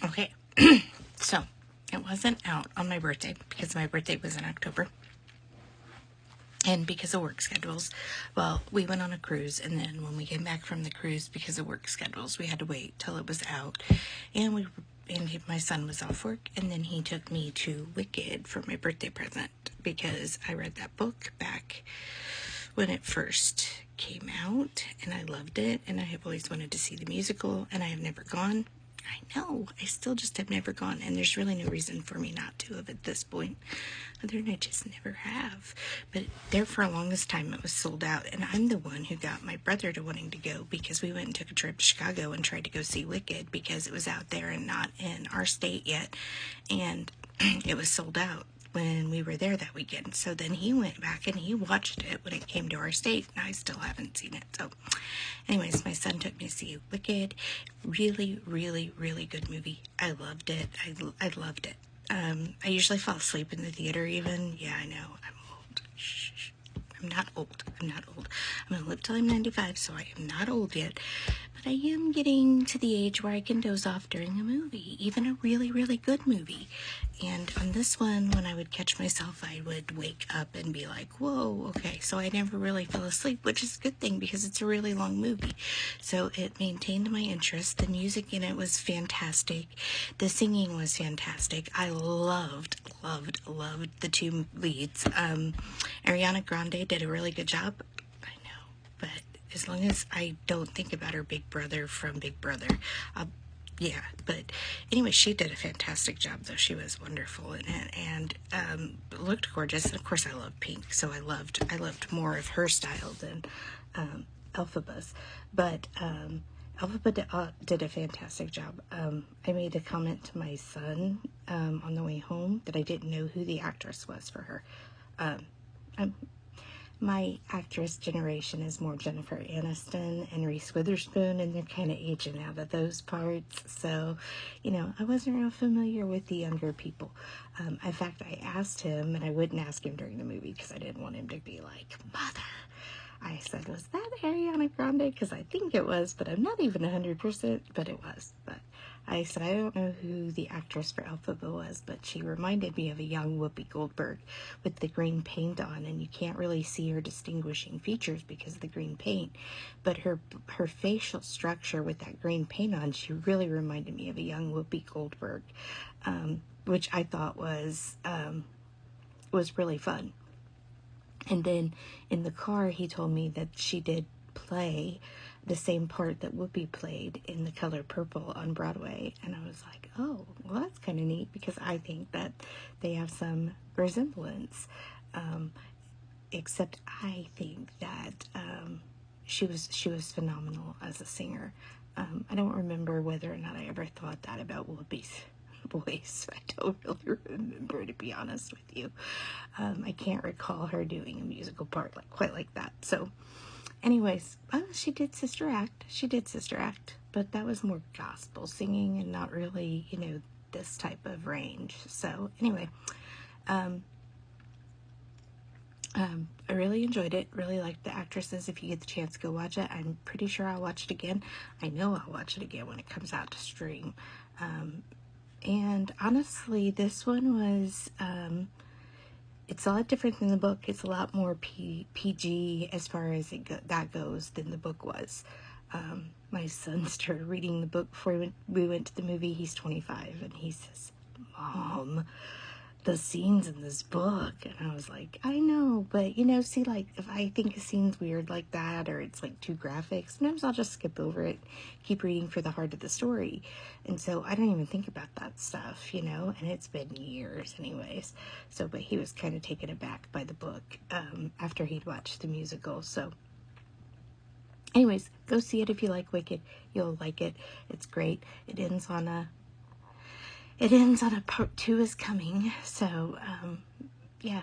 Okay, so it wasn't out on my birthday because my birthday was in October. And because of work schedules, well, we went on a cruise, and then when we came back from the cruise, because of work schedules, we had to wait till it was out. And my son was off work, and then he took me to Wicked for my birthday present because I read that book back when it first came out, and I loved it, and I have always wanted to see the musical, and I have never gone. I know, I still just have never gone, and there's really no reason for me not to have at this point, other than I just never have. But there for the longest time it was sold out, and I'm the one who got my brother to wanting to go because we went and took a trip to Chicago and tried to go see Wicked because it was out there and not in our state yet, and it was sold out when we were there that weekend. So then he went back and he watched it when it came to our state, and I still haven't seen it. So anyways, my son took me to see Wicked. Really, really, really good movie. I loved it. I loved it. I usually fall asleep in the theater even. Yeah, I know. I'm old. Shh. I'm not old. I'm going to live till I'm 95, so I am not old yet. But I am getting to the age where I can doze off during a movie, even a really, really good movie. And on this one, when I would catch myself, I would wake up and be like, whoa, okay. So I never really fell asleep, which is a good thing because it's a really long movie. So it maintained my interest. The music in it was fantastic. The singing was fantastic. I loved the two leads. Ariana Grande did a really good job. I know, but as long as I don't think about her big brother from Big Brother, yeah, but anyway, she did a fantastic job, though. She was wonderful in it, and looked gorgeous. And of course, I love pink, so I loved more of her style than Elphaba's. But Elphaba did a fantastic job. I made a comment to my son on the way home that I didn't know who the actress was for her. My actress generation is more Jennifer Aniston and Reese Witherspoon, and they're kind of aging out of those parts. So, I wasn't real familiar with the younger people. In fact, I asked him, and I wouldn't ask him during the movie because I didn't want him to be like, Mother. I said, was that Ariana Grande? Because I think it was, but I'm not even 100%, but it was. But I said, I don't know who the actress for Elphaba was, but she reminded me of a young Whoopi Goldberg with the green paint on, and you can't really see her distinguishing features because of the green paint. But her facial structure with that green paint on, she really reminded me of a young Whoopi Goldberg, which I thought was really fun. And then in the car, he told me that she did play the same part that Whoopi played in The Color Purple on Broadway. And I was like, oh, well, that's kind of neat because I think that they have some resemblance. Except I think that she was phenomenal as a singer. I don't remember whether or not I ever thought that about Whoopi's voice. I don't really remember, to be honest with you. I can't recall her doing a musical part quite like that. So anyways, she did Sister Act, but that was more gospel singing and not really, this type of range. So anyway, I really enjoyed it. Really liked the actresses. If you get the chance, go watch it. I'm pretty sure I'll watch it again. I know I'll watch it again when it comes out to stream. And honestly, this one was, it's a lot different than the book. It's a lot more PG as far as that goes than the book was. My son started reading the book before we went to the movie. He's 25, and he says, Mom, the scenes in this book. And I was like, I know, but see, like, if I think a scene's weird like that, or it's like too graphic, sometimes I'll just skip over it, keep reading for the heart of the story. And so I don't even think about that stuff, and it's been years anyways. So, but he was kind of taken aback by the book after he'd watched the musical. So anyways, go see it if you like Wicked. You'll like it. It's great. It ends on a part 2 is coming. So, yeah,